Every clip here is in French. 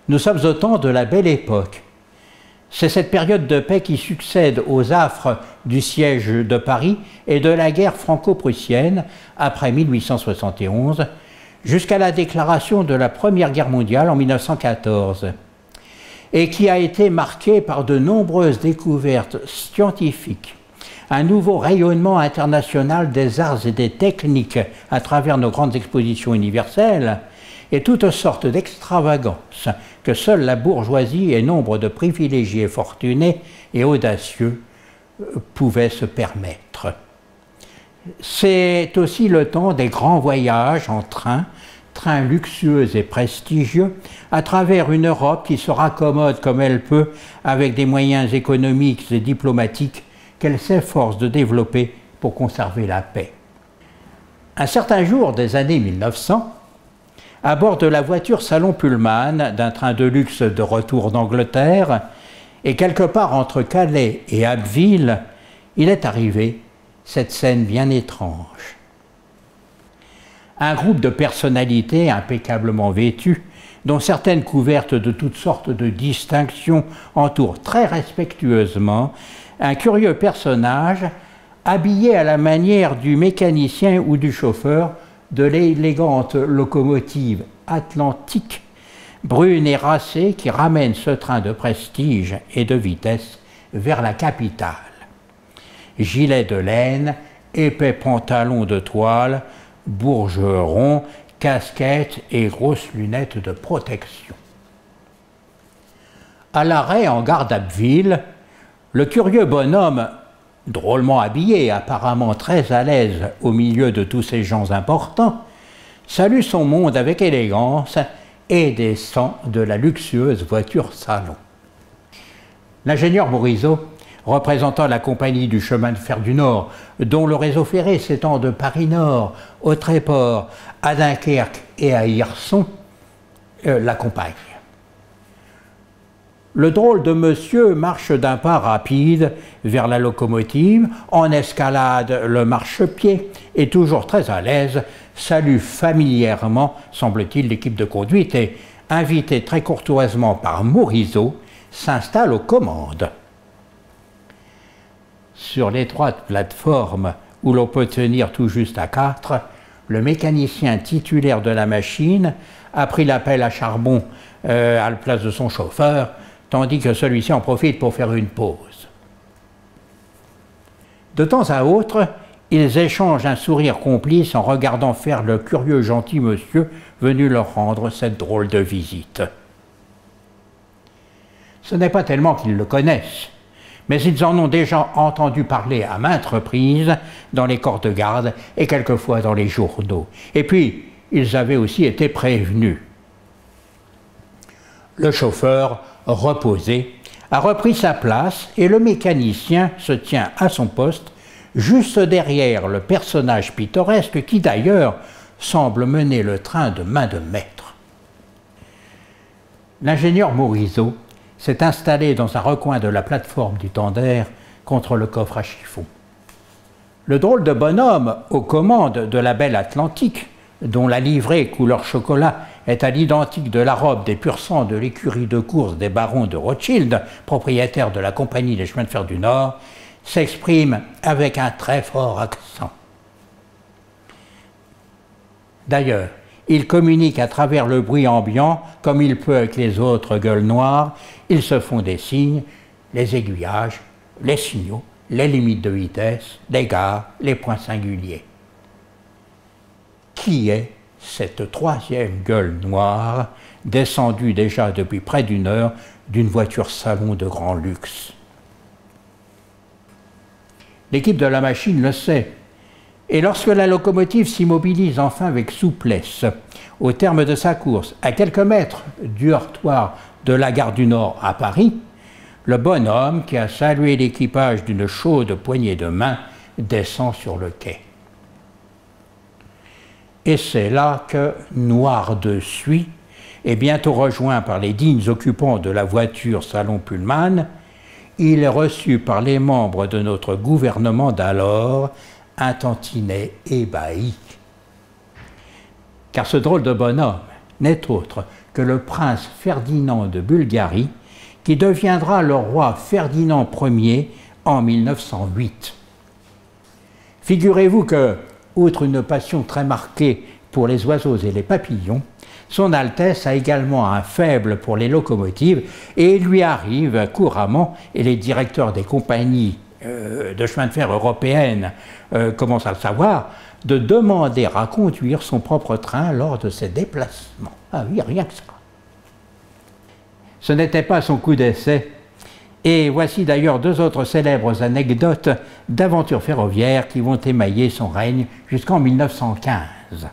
Nous sommes au temps de la Belle Époque. C'est cette période de paix qui succède aux affres du siège de Paris et de la guerre franco-prussienne après 1871, jusqu'à la déclaration de la Première Guerre mondiale en 1914, et qui a été marquée par de nombreuses découvertes scientifiques, un nouveau rayonnement international des arts et des techniques à travers nos grandes expositions universelles, et toutes sortes d'extravagances que seule la bourgeoisie et nombre de privilégiés fortunés et audacieux pouvaient se permettre. C'est aussi le temps des grands voyages en train, trains luxueux et prestigieux, à travers une Europe qui se raccommode comme elle peut avec des moyens économiques et diplomatiques qu'elle s'efforce de développer pour conserver la paix. Un certain jour des années 1900, à bord de la voiture Salon Pullman, d'un train de luxe de retour d'Angleterre, et quelque part entre Calais et Abbeville, il est arrivé cette scène bien étrange. Un groupe de personnalités impeccablement vêtues, dont certaines couvertes de toutes sortes de distinctions, entourent très respectueusement un curieux personnage habillé à la manière du mécanicien ou du chauffeur de l'élégante locomotive Atlantique, brune et racée, qui ramène ce train de prestige et de vitesse vers la capitale. Gilet de laine, épais pantalon de toile, bourgeron, casquette et grosses lunettes de protection. À l'arrêt en gare d'Abbeville, le curieux bonhomme, drôlement habillé, apparemment très à l'aise au milieu de tous ces gens importants, salue son monde avec élégance et descend de la luxueuse voiture Salon. L'ingénieur Morisot, représentant la compagnie du chemin de fer du Nord, dont le réseau ferré s'étend de Paris-Nord au Tréport, à Dunkerque et à Hirson, l'accompagne. Le drôle de monsieur marche d'un pas rapide vers la locomotive, en escalade le marchepied et, toujours très à l'aise, salue familièrement, semble-t-il, l'équipe de conduite et, invité très courtoisement par Morisot, s'installe aux commandes. Sur l'étroite plateforme où l'on peut tenir tout juste à 4, le mécanicien titulaire de la machine a pris la pelle à charbon à la place de son chauffeur, tandis que celui-ci en profite pour faire une pause. De temps à autre, ils échangent un sourire complice en regardant faire le curieux gentil monsieur venu leur rendre cette drôle de visite. Ce n'est pas tellement qu'ils le connaissent, mais ils en ont déjà entendu parler à maintes reprises dans les corps de garde et quelquefois dans les journaux. Et puis, ils avaient aussi été prévenus. Le chauffeur, reposé, a repris sa place et le mécanicien se tient à son poste juste derrière le personnage pittoresque qui d'ailleurs semble mener le train de main de maître. L'ingénieur Morisot s'est installé dans un recoin de la plateforme du tender contre le coffre à chiffon. Le drôle de bonhomme aux commandes de la belle Atlantique, dont la livrée couleur chocolat est à l'identique de la robe des pur sang de l'écurie de course des barons de Rothschild, propriétaires de la compagnie des chemins de fer du Nord, s'exprime avec un très fort accent. D'ailleurs, il communique à travers le bruit ambiant, comme il peut avec les autres gueules noires. Ils se font des signes, les aiguillages, les signaux, les limites de vitesse, les gares, les points singuliers. Qui est cette troisième gueule noire, descendue déjà depuis près d'une heure d'une voiture salon de grand luxe? L'équipe de la machine le sait. Et lorsque la locomotive s'immobilise enfin avec souplesse, au terme de sa course, à quelques mètres du heurtoir de la gare du Nord à Paris, le bonhomme qui a salué l'équipage d'une chaude poignée de main descend sur le quai. Et c'est là que, noir de suie, et bientôt rejoint par les dignes occupants de la voiture Salon Pullman, il est reçu par les membres de notre gouvernement d'alors, un tantinet ébahi. Car ce drôle de bonhomme n'est autre que le prince Ferdinand de Bulgarie, qui deviendra le roi Ferdinand Ier en 1908. Figurez-vous que, outre une passion très marquée pour les oiseaux et les papillons, Son Altesse a également un faible pour les locomotives et il lui arrive couramment, et les directeurs des compagnies de chemin de fer européennes commencent à le savoir, de demander à conduire son propre train lors de ses déplacements. Ah oui, rien que ça. Ce n'était pas son coup d'essai. Et voici d'ailleurs deux autres célèbres anecdotes d'aventures ferroviaires qui vont émailler son règne jusqu'en 1915.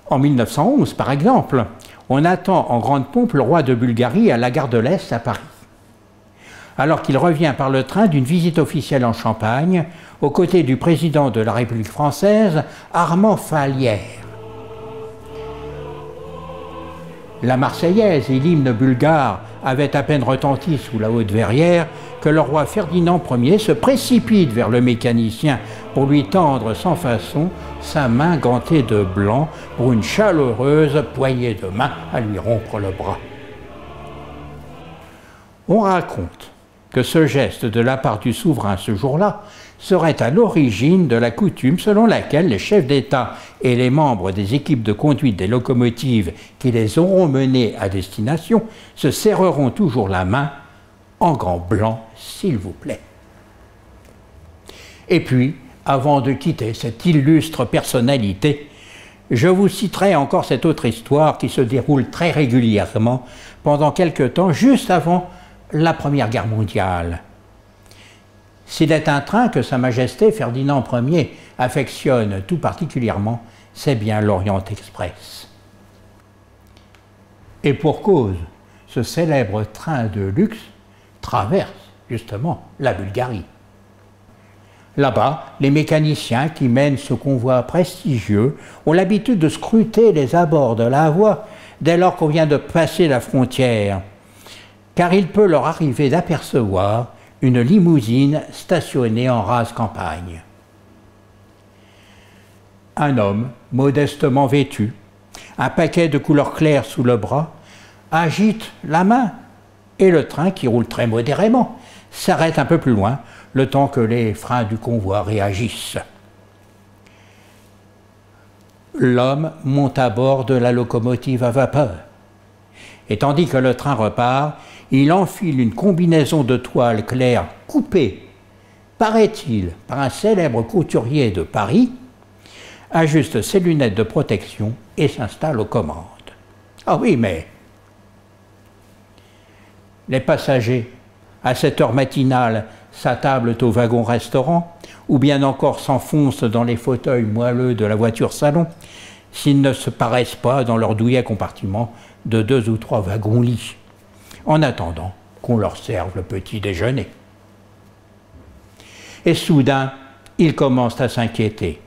En 1911, par exemple, on attend en grande pompe le roi de Bulgarie à la gare de l'Est à Paris, alors qu'il revient par le train d'une visite officielle en Champagne, aux côtés du président de la République française, Armand Fallières. La Marseillaise et l'hymne bulgare avaient à peine retenti sous la haute verrière que le roi Ferdinand Ier se précipite vers le mécanicien pour lui tendre sans façon sa main gantée de blanc pour une chaleureuse poignée de main à lui rompre le bras. On raconte que ce geste de la part du souverain ce jour-là serait à l'origine de la coutume selon laquelle les chefs d'État et les membres des équipes de conduite des locomotives qui les auront menées à destination se serreront toujours la main en gants blancs, s'il vous plaît. Et puis, avant de quitter cette illustre personnalité, je vous citerai encore cette autre histoire qui se déroule très régulièrement pendant quelque temps, juste avant la Première Guerre mondiale. S'il est un train que Sa Majesté Ferdinand Ier affectionne tout particulièrement, c'est bien l'Orient Express. Et pour cause, ce célèbre train de luxe traverse justement la Bulgarie. Là-bas, les mécaniciens qui mènent ce convoi prestigieux ont l'habitude de scruter les abords de la voie dès lors qu'on vient de passer la frontière, car il peut leur arriver d'apercevoir une limousine stationnée en rase campagne. Un homme, modestement vêtu, un paquet de couleur claire sous le bras, agite la main et le train, qui roule très modérément, s'arrête un peu plus loin, le temps que les freins du convoi réagissent. L'homme monte à bord de la locomotive à vapeur. Et tandis que le train repart, il enfile une combinaison de toile claire coupée, paraît-il, par un célèbre couturier de Paris, ajuste ses lunettes de protection et s'installe aux commandes. Ah oui, mais les passagers, à cette heure matinale, s'attablent au wagon-restaurant, ou bien encore s'enfoncent dans les fauteuils moelleux de la voiture-salon, s'ils ne se paraissent pas dans leur douillet compartiment de 2 ou 3 wagons-lits, en attendant qu'on leur serve le petit déjeuner. Et soudain, ils commencent à s'inquiéter,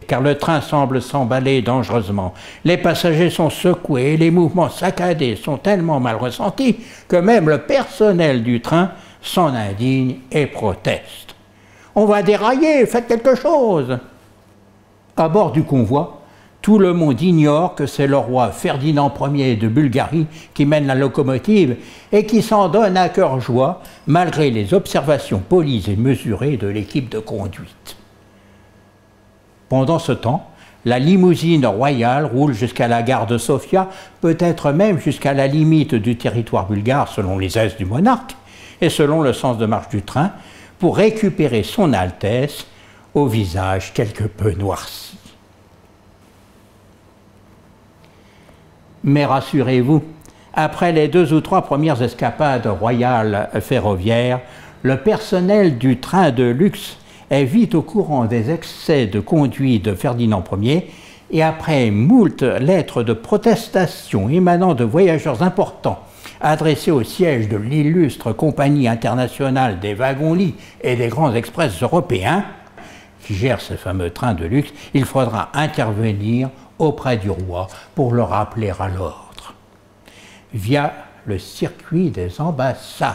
car le train semble s'emballer dangereusement. Les passagers sont secoués et les mouvements saccadés sont tellement mal ressentis que même le personnel du train s'en indigne et proteste. « On va dérailler, faites quelque chose !» À bord du convoi, tout le monde ignore que c'est le roi Ferdinand Ier de Bulgarie qui mène la locomotive et qui s'en donne à cœur joie, malgré les observations polies et mesurées de l'équipe de conduite. Pendant ce temps, la limousine royale roule jusqu'à la gare de Sofia, peut-être même jusqu'à la limite du territoire bulgare selon les aises du monarque et selon le sens de marche du train, pour récupérer son Altesse au visage quelque peu noirci. Mais rassurez-vous, après les 2 ou 3 premières escapades royales ferroviaires, le personnel du train de luxe est vite au courant des excès de conduite de Ferdinand Ier et après moult lettres de protestation émanant de voyageurs importants adressés au siège de l'illustre Compagnie internationale des wagons-lits et des grands express européens, qui gère ces fameux trains de luxe, il faudra intervenir auprès du roi pour le rappeler à l'ordre, via le circuit des ambassades.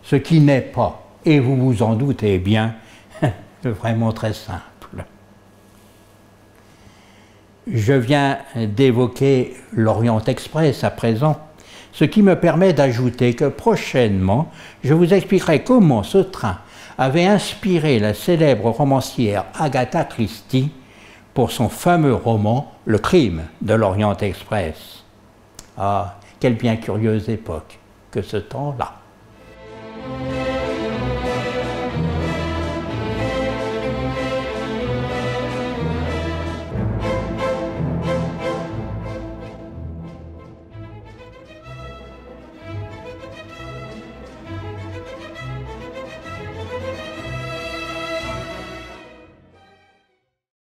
Ce qui n'est pas, et vous vous en doutez bien, vraiment très simple. Je viens d'évoquer l'Orient Express à présent, ce qui me permet d'ajouter que prochainement, je vous expliquerai comment ce train avait inspiré la célèbre romancière Agatha Christie pour son fameux roman « Le crime de l'Orient Express ». Ah, quelle bien curieuse époque que ce temps-là.